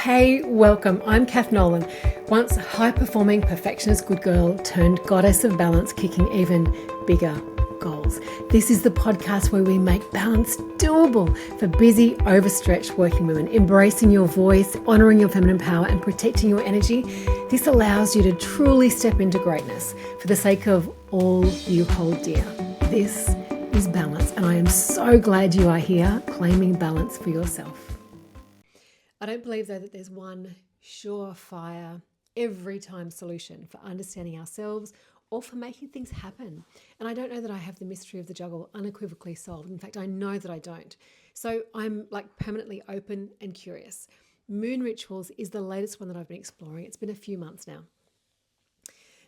Hey, welcome. I'm Kath Nolan, once high-performing perfectionist good girl turned goddess of balance, kicking even bigger goals. This is the podcast where we make balance doable for busy, overstretched working women, embracing your voice, honoring your feminine power, and protecting your energy. This allows you to truly step into greatness for the sake of all you hold dear. This is balance, and I am so glad you are here claiming balance for yourself. I don't believe, though, that there's one surefire, every time solution for understanding ourselves or for making things happen. And I don't know that I have the mystery of the juggle unequivocally solved. In fact, I know that I don't. So I'm like permanently open and curious. Moon rituals is the latest one that I've been exploring. It's been a few months now.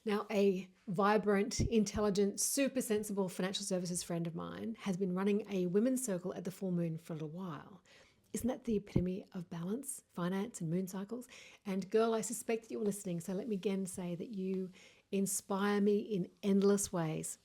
Now, a vibrant, intelligent, super sensible financial services friend of mine has been running a women's circle at the full moon for a little while. Isn't that the epitome of balance, finance, and moon cycles? And girl, I suspect that you're listening, so let me again say that you inspire me in endless ways.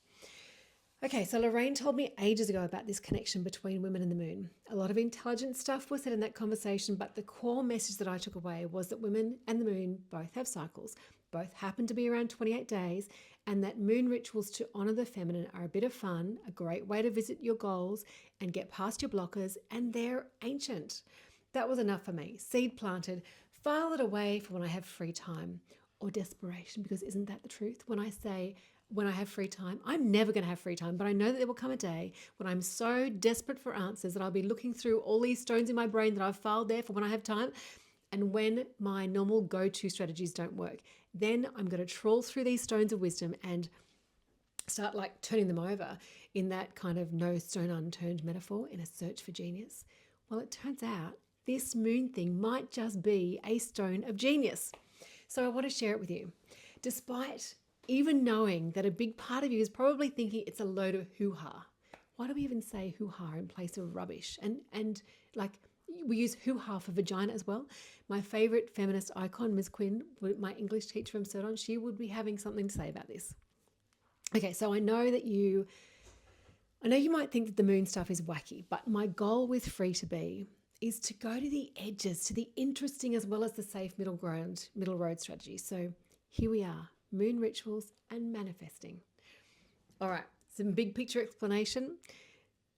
Okay, so Lorraine told me ages ago about this connection between women and the moon. A lot of intelligent stuff was said in that conversation, but the core message that I took away was that women and the moon both have cycles, both happen to be around 28 days, and that moon rituals to honor the feminine are a bit of fun, a great way to visit your goals and get past your blockers, and they're ancient. That was enough for me. Seed planted, file it away for when I have free time or desperation, because isn't that the truth? When I say when I have free time, I'm never going to have free time, but I know that there will come a day when I'm so desperate for answers that I'll be looking through all these stones in my brain that I've filed there for when I have time. And when my normal go-to strategies don't work, then I'm going to trawl through these stones of wisdom and start like turning them over in that kind of no stone unturned metaphor in a search for genius. Well, it turns out this moon thing might just be a stone of genius. So I want to share it with you. Despite even knowing that a big part of you is probably thinking it's a load of hoo-ha. Why do we even say hoo-ha in place of rubbish? And like we use hoo-ha for vagina as well. My favorite feminist icon, Ms. Quinn, my English teacher from Cerdon, she would be having something to say about this. Okay, so I know you might think that the moon stuff is wacky, but my goal with Free to Be is to go to the edges, to the interesting as well as the safe middle road strategy. So here we are, moon rituals and manifesting. All right, some big picture explanation.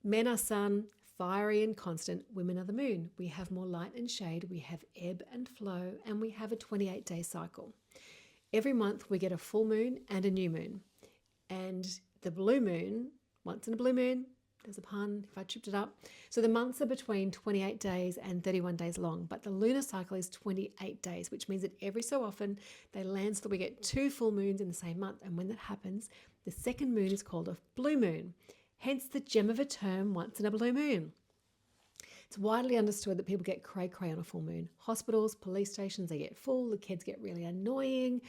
Men are sun, fiery and constant. Women are the moon. We have more light and shade. We have ebb and flow, and we have a 28-day cycle. Every month we get a full moon and a new moon. And the blue moon, once in a blue moon, there's a pun if I tripped it up. So the months are between 28 days and 31 days long, but the lunar cycle is 28 days, which means that every so often they land so that we get two full moons in the same month. And when that happens, the second moon is called a blue moon, hence the gem of a term, once in a blue moon. It's widely understood that people get cray-cray on a full moon. Hospitals, police stations, they get full, the kids get really annoying.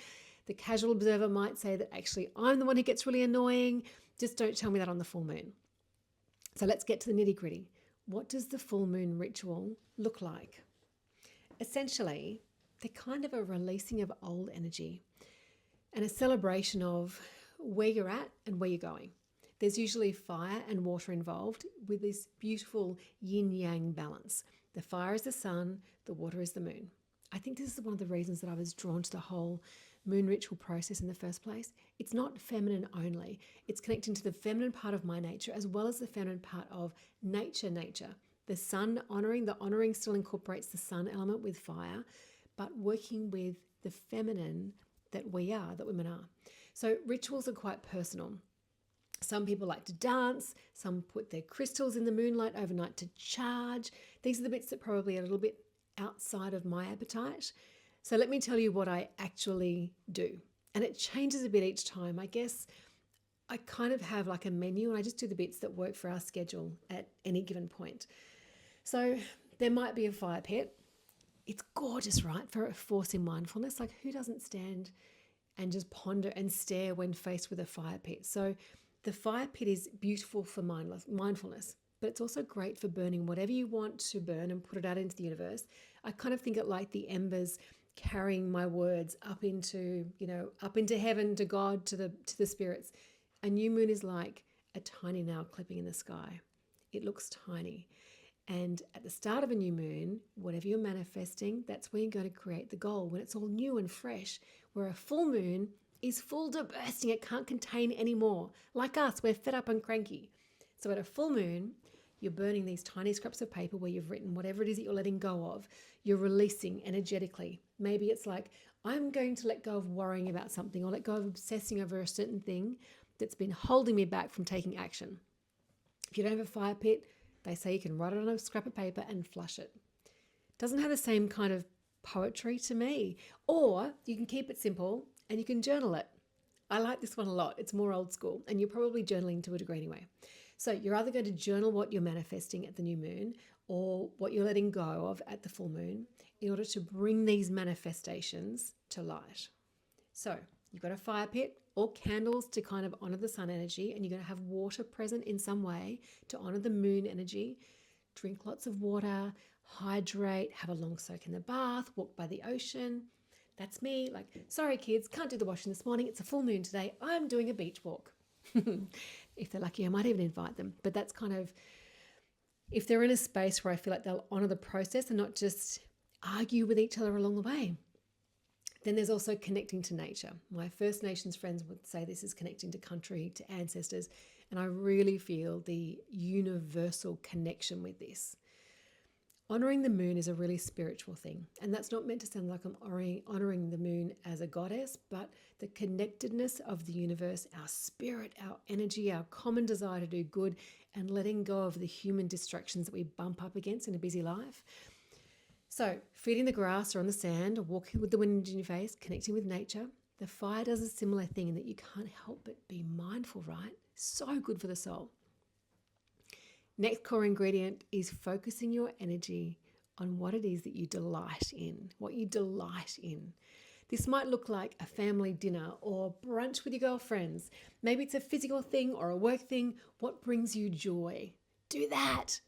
The casual observer might say that actually I'm the one who gets really annoying. Just don't tell me that on the full moon. So let's get to the nitty gritty. What does the full moon ritual look like? Essentially, they're kind of a releasing of old energy and a celebration of where you're at and where you're going. There's usually fire and water involved with this beautiful yin-yang balance. The fire is the sun, the water is the moon. I think this is one of the reasons that I was drawn to the whole moon ritual process in the first place. It's not feminine only. It's connecting to the feminine part of my nature as well as the feminine part of nature. The sun honoring, the honoring still incorporates the sun element with fire, but working with the feminine that we are, that women are. So rituals are quite personal. Some people like to dance, some put their crystals in the moonlight overnight to charge. These are the bits that probably are a little bit outside of my appetite. So let me tell you what I actually do. And it changes a bit each time. I guess I kind of have like a menu and I just do the bits that work for our schedule at any given point. So there might be a fire pit. It's gorgeous, right? For forcing mindfulness. Like who doesn't stand and just ponder and stare when faced with a fire pit? So the fire pit is beautiful for mindfulness, but it's also great for burning whatever you want to burn and put it out into the universe. I kind of think it like the embers carrying my words up into heaven, to God, to the spirits. A new moon is like a tiny nail clipping in the sky. It looks tiny. And at the start of a new moon, whatever you're manifesting, that's when you're going to create the goal, when it's all new and fresh. Where a full moon is full to bursting, it can't contain anymore. Like us, we're fed up and cranky. So at a full moon, you're burning these tiny scraps of paper where you've written whatever it is that you're letting go of. You're releasing energetically. Maybe it's like, I'm going to let go of worrying about something or let go of obsessing over a certain thing that's been holding me back from taking action. If you don't have a fire pit, they say you can write it on a scrap of paper and flush it. Doesn't have the same kind of poetry to me. Or you can keep it simple and you can journal it. I like this one a lot. It's more old school and you're probably journaling to a degree anyway. So you're either going to journal what you're manifesting at the new moon or what you're letting go of at the full moon in order to bring these manifestations to light. So you've got a fire pit or candles to kind of honor the sun energy, and you're going to have water present in some way to honor the moon energy. Drink lots of water, hydrate, have a long soak in the bath, walk by the ocean. That's me. Like, sorry kids, can't do the washing this morning. It's a full moon today. I'm doing a beach walk. If they're lucky, I might even invite them. But that's kind of, if they're in a space where I feel like they'll honor the process and not just argue with each other along the way. Then there's also connecting to nature. My First Nations friends would say this is connecting to country, to ancestors, and I really feel the universal connection with this. Honoring the moon is a really spiritual thing, and that's not meant to sound like I'm honoring the moon as a goddess, but the connectedness of the universe, our spirit, our energy, our common desire to do good, and letting go of the human distractions that we bump up against in a busy life. So, feet in the grass or on the sand, or walking with the wind in your face, connecting with nature. The fire does a similar thing in that you can't help but be mindful, right? So good for the soul. Next core ingredient is focusing your energy on what it is that you delight in, what you delight in. This might look like a family dinner or brunch with your girlfriends. Maybe it's a physical thing or a work thing. What brings you joy? Do that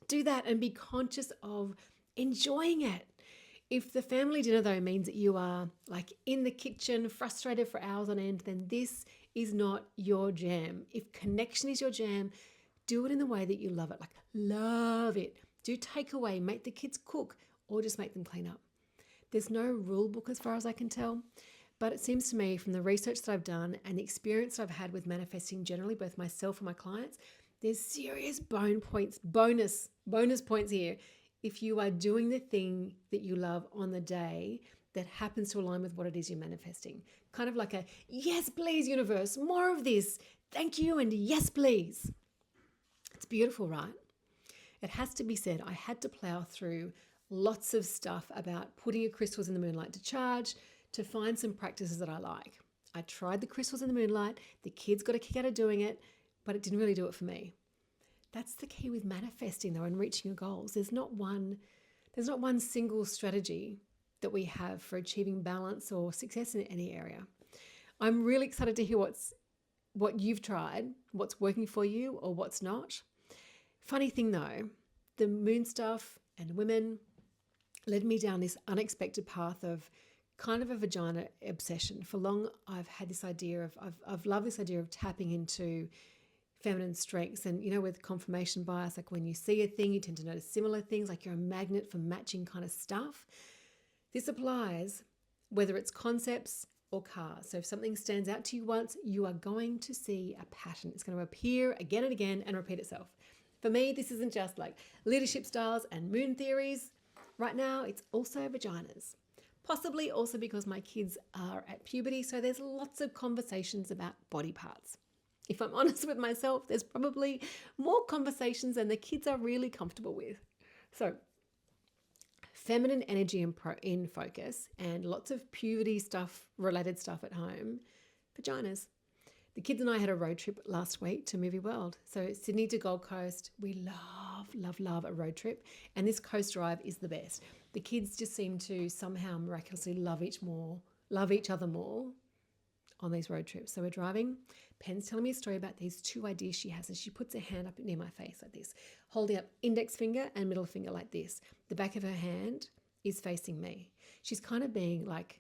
and be conscious of enjoying it. If the family dinner, though, means that you are like in the kitchen, frustrated for hours on end, then this is not your jam. If connection is your jam, do it in the way that you love it. Like, love it. Do takeaway, make the kids cook, or just make them clean up. There's no rule book as far as I can tell, but it seems to me from the research that I've done and the experience I've had with manifesting generally, both myself and my clients, there's serious bonus points here if you are doing the thing that you love on the day that happens to align with what it is you're manifesting. Kind of like a, yes, please, universe, more of this. Thank you, and yes, please. It's beautiful, right? It has to be said, I had to plow through lots of stuff about putting your crystals in the moonlight to charge to find some practices that I like. I tried the crystals in the moonlight. The kids got a kick out of doing it, but it didn't really do it for me. That's the key with manifesting, though, and reaching your goals. There's not one single strategy that we have for achieving balance or success in any area. I'm really excited to hear what you've tried, what's working for you or what's not. Funny thing though, the moon stuff and women led me down this unexpected path of kind of a vagina obsession. For long, I've had this idea of, I've loved this idea of tapping into feminine strengths. And, with confirmation bias, like when you see a thing, you tend to notice similar things, like you're a magnet for matching kind of stuff. This applies whether it's concepts or cars. So if something stands out to you once, you are going to see a pattern. It's going to appear again and again and repeat itself. For me, this isn't just like leadership styles and moon theories. Right now, it's also vaginas. Possibly also because my kids are at puberty, so there's lots of conversations about body parts. If I'm honest with myself, there's probably more conversations than the kids are really comfortable with. So, feminine energy in focus and lots of puberty stuff, related stuff at home, vaginas. The kids and I had a road trip last week to Movie World. So Sydney to Gold Coast, we love a road trip. And this coast drive is the best. The kids just seem to somehow miraculously love each other more on these road trips. So we're driving. Pen's telling me a story about these two ideas she has, and she puts her hand up near my face like this, holding up index finger and middle finger like this. The back of her hand is facing me. She's kind of being like,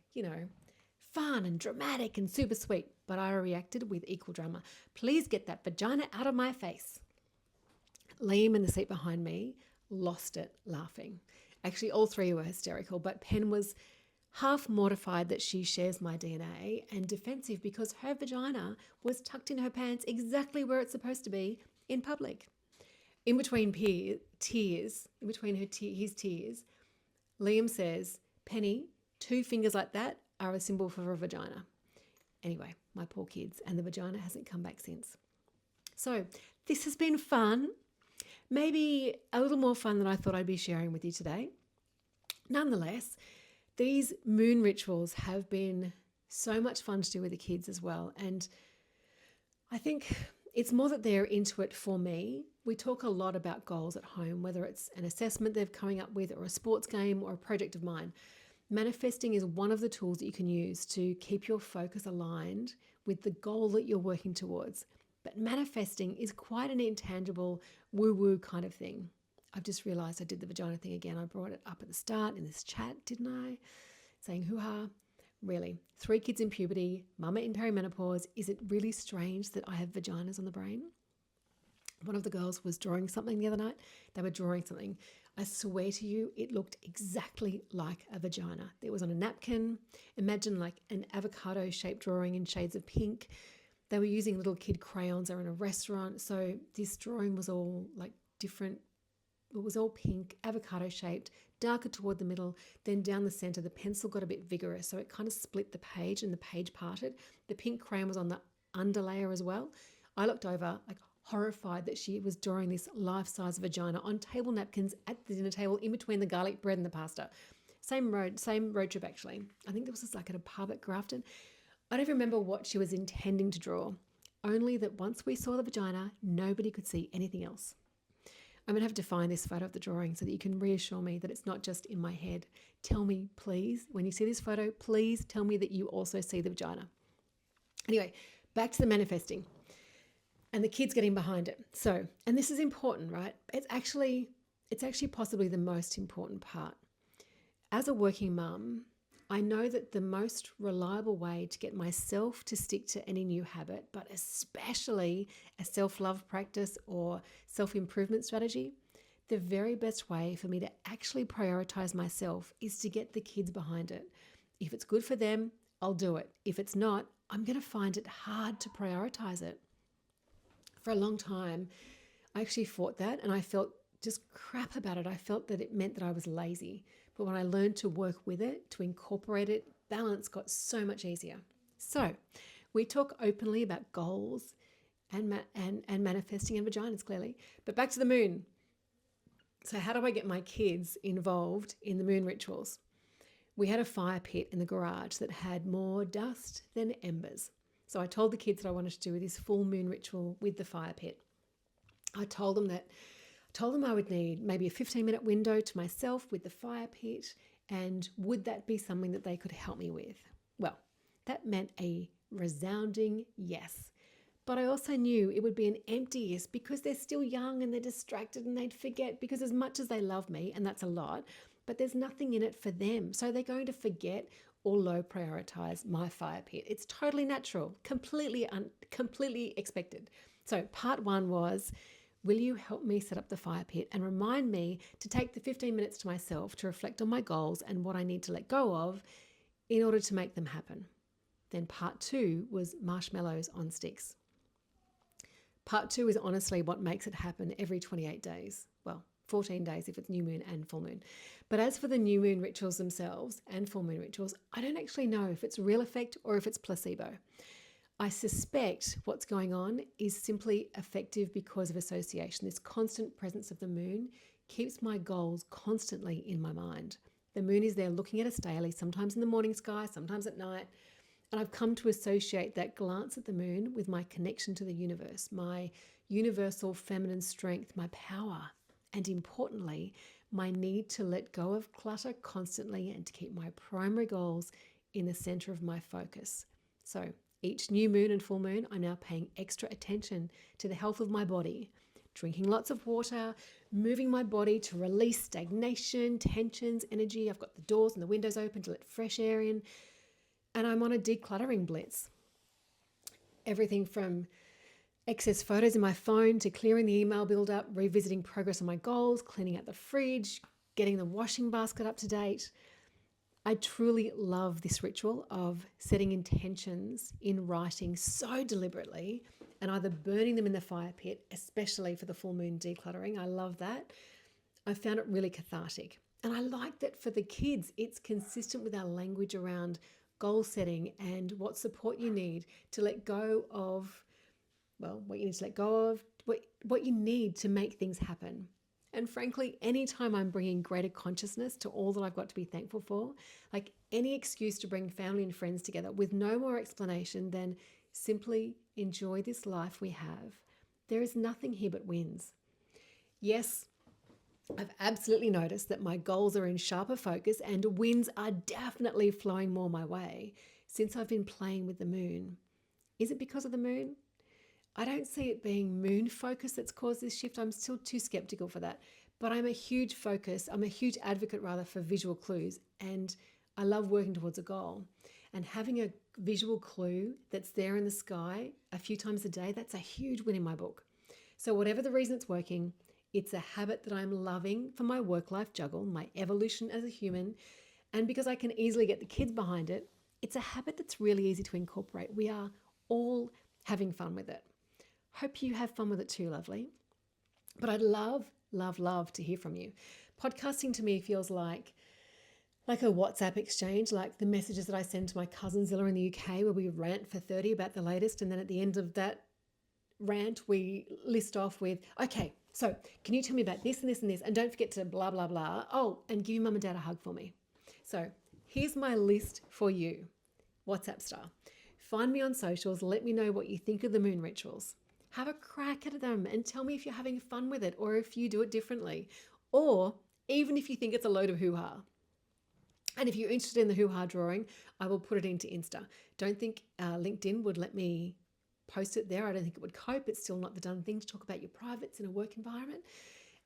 fun and dramatic and super sweet, but I reacted with equal drama. Please get that vagina out of my face. Liam in the seat behind me lost it laughing. Actually, all three were hysterical, but Pen was half mortified that she shares my DNA and defensive because her vagina was tucked in her pants exactly where it's supposed to be in public. In between tears, in between his tears, Liam says, Penny, 2 fingers like that are a symbol for a vagina. Anyway, my poor kids, and the vagina hasn't come back since. So this has been fun. Maybe a little more fun than I thought I'd be sharing with you today. Nonetheless, these moon rituals have been so much fun to do with the kids as well. And I think it's more that they're into it for me. We talk a lot about goals at home, whether it's an assessment they're coming up with or a sports game or a project of mine. Manifesting is one of the tools that you can use to keep your focus aligned with the goal that you're working towards. But manifesting is quite an intangible woo-woo kind of thing. I've just realized I did the vagina thing again. I brought it up at the start in this chat, didn't I? Saying hoo-ha. Really. 3 kids in puberty, mama in perimenopause. Is it really strange that I have vaginas on the brain? One of the girls was drawing something the other night. They were drawing something. I swear to you, it looked exactly like a vagina. It was on a napkin. Imagine like an avocado-shaped drawing in shades of pink. They were using little kid crayons. They were in a restaurant. So this drawing was all like different. It was all pink, avocado shaped, darker toward the middle, then down the center. The pencil got a bit vigorous, so it kind of split the page and the page parted. The pink crayon was on the underlayer as well. I looked over, like horrified that she was drawing this life-size vagina on table napkins at the dinner table in between the garlic bread and the pasta. Same road trip actually. I think this was like at a pub at Grafton. I don't remember what she was intending to draw, only that once we saw the vagina, nobody could see anything else. I'm going to have to find this photo of the drawing so that you can reassure me that it's not just in my head. Tell me, please, when you see this photo, please tell me that you also see the vagina. Anyway, back to the manifesting and the kids getting behind it. So, and this is important, right? It's actually possibly the most important part. As a working mum, I know that the most reliable way to get myself to stick to any new habit, but especially a self-love practice or self-improvement strategy, the very best way for me to actually prioritize myself is to get the kids behind it. If it's good for them, I'll do it. If it's not, I'm going to find it hard to prioritize it. For a long time, I actually fought that and I felt just crap about it. I felt that it meant that I was lazy. But when I learned to work with it, to incorporate it, balance got so much easier. So we talk openly about goals and manifesting and vaginas, clearly. But back to the moon. So how do I get my kids involved in the moon rituals? We had a fire pit in the garage that had more dust than embers. So I told the kids that I wanted to do this full moon ritual with the fire pit. I told them I would need maybe a 15-minute window to myself with the fire pit, and would that be something that they could help me with? Well, that meant a resounding yes. But I also knew it would be an empty yes because they're still young and they're distracted and they'd forget, because as much as they love me, and that's a lot, but there's nothing in it for them. So they're going to forget or low prioritize my fire pit. It's totally natural, completely expected. So part 1 was, will you help me set up the fire pit and remind me to take the 15 minutes to myself to reflect on my goals and what I need to let go of in order to make them happen? Then part 2 was marshmallows on sticks. Part 2 is honestly what makes it happen every 28 days. Well, 14 days if it's new moon and full moon. But as for the new moon rituals themselves and full moon rituals, I don't actually know if it's real effect or if it's placebo. I suspect what's going on is simply effective because of association. This constant presence of the moon keeps my goals constantly in my mind. The moon is there looking at us daily, sometimes in the morning sky, sometimes at night. And I've come to associate that glance at the moon with my connection to the universe, my universal feminine strength, my power, and importantly, my need to let go of clutter constantly and to keep my primary goals in the center of my focus. So each new moon and full moon, I'm now paying extra attention to the health of my body, drinking lots of water, moving my body to release stagnation, tensions, energy. I've got the doors and the windows open to let fresh air in. And I'm on a decluttering blitz. Everything from excess photos in my phone to clearing the email build-up, revisiting progress on my goals, cleaning out the fridge, getting the washing basket up to date. I truly love this ritual of setting intentions in writing so deliberately and either burning them in the fire pit, especially for the full moon decluttering. I love that. I found it really cathartic. And I like that for the kids, it's consistent with our language around goal setting and what support you need to let go of, what you need to let go of, what you need to make things happen. And frankly, anytime I'm bringing greater consciousness to all that I've got to be thankful for, like any excuse to bring family and friends together with no more explanation than simply enjoy this life we have, there is nothing here but wins. Yes, I've absolutely noticed that my goals are in sharper focus and wins are definitely flowing more my way since I've been playing with the moon. Is it because of the moon? I don't see it being moon focus that's caused this shift. I'm still too skeptical for that. But I'm a huge advocate for visual clues, and I love working towards a goal. And having a visual clue that's there in the sky a few times a day, that's a huge win in my book. So whatever the reason it's working, it's a habit that I'm loving for my work-life juggle, my evolution as a human. And because I can easily get the kids behind it, it's a habit that's really easy to incorporate. We are all having fun with it. Hope you have fun with it too, lovely. But I'd love to hear from you. Podcasting to me feels like a WhatsApp exchange, like the messages that I send to my cousin Zilla in the UK where we rant for 30 about the latest. And then at the end of that rant, we list off with, okay, so can you tell me about this and this and this? And don't forget to blah, blah, blah. Oh, and give your mum and dad a hug for me. So here's my list for you, WhatsApp star. Find me on socials. Let me know what you think of the moon rituals. Have a crack at them and tell me if you're having fun with it or if you do it differently, or even if you think it's a load of hoo-ha. And if you're interested in the hoo-ha drawing, I will put it into Insta. Don't think LinkedIn would let me post it there. I don't think it would cope. It's still not the done thing to talk about your privates in a work environment.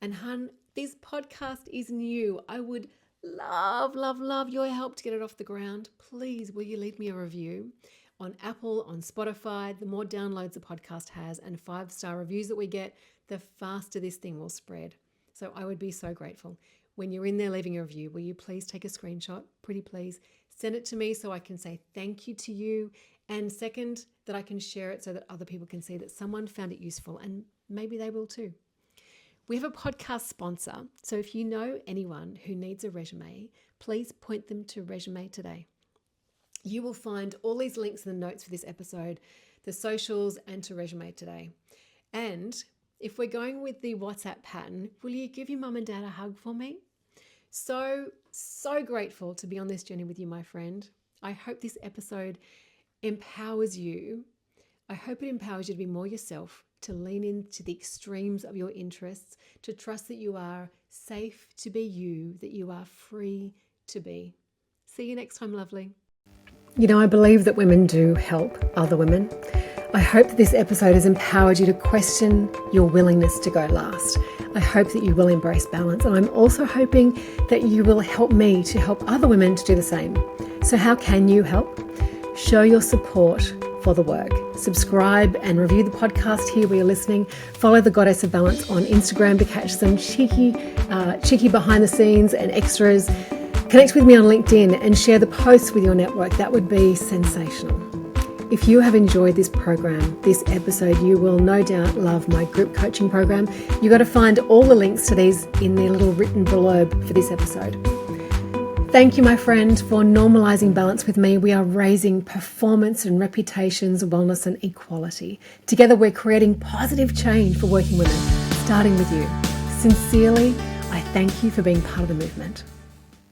And hun, this podcast is new. I would love your help to get it off the ground. Please, will you leave me a review? On Apple, on Spotify, the more downloads the podcast has and 5-star reviews that we get, the faster this thing will spread. So I would be so grateful. When you're in there leaving a review, will you please take a screenshot? Pretty please. Send it to me so I can say thank you to you. And second, that I can share it so that other people can see that someone found it useful and maybe they will too. We have a podcast sponsor. So if you know anyone who needs a resume, please point them to Resume Today. You will find all these links in the notes for this episode, the socials, and to Resume Today. And if we're going with the WhatsApp pattern, will you give your mum and dad a hug for me? So grateful to be on this journey with you, my friend. I hope this episode empowers you. I hope it empowers you to be more yourself, to lean into the extremes of your interests, to trust that you are safe to be you, that you are free to be. See you next time, lovely. You know, I believe that women do help other women. I hope that this episode has empowered you to question your willingness to go last. I hope that you will embrace balance, and I'm also hoping that you will help me to help other women to do the same. So how can you help? Show your support for the work. Subscribe and review the podcast here where you're listening. Follow the Goddess of Balance on Instagram to catch some cheeky behind the scenes and extras. Connect with me on LinkedIn and share the posts with your network. That would be sensational. If you have enjoyed this program, this episode, you will no doubt love my group coaching program. You got to find all the links to these in the little written blurb for this episode. Thank you, my friend, for normalizing balance with me. We are raising performance and reputations, wellness and equality. Together, we're creating positive change for working women, starting with you. Sincerely, I thank you for being part of the movement.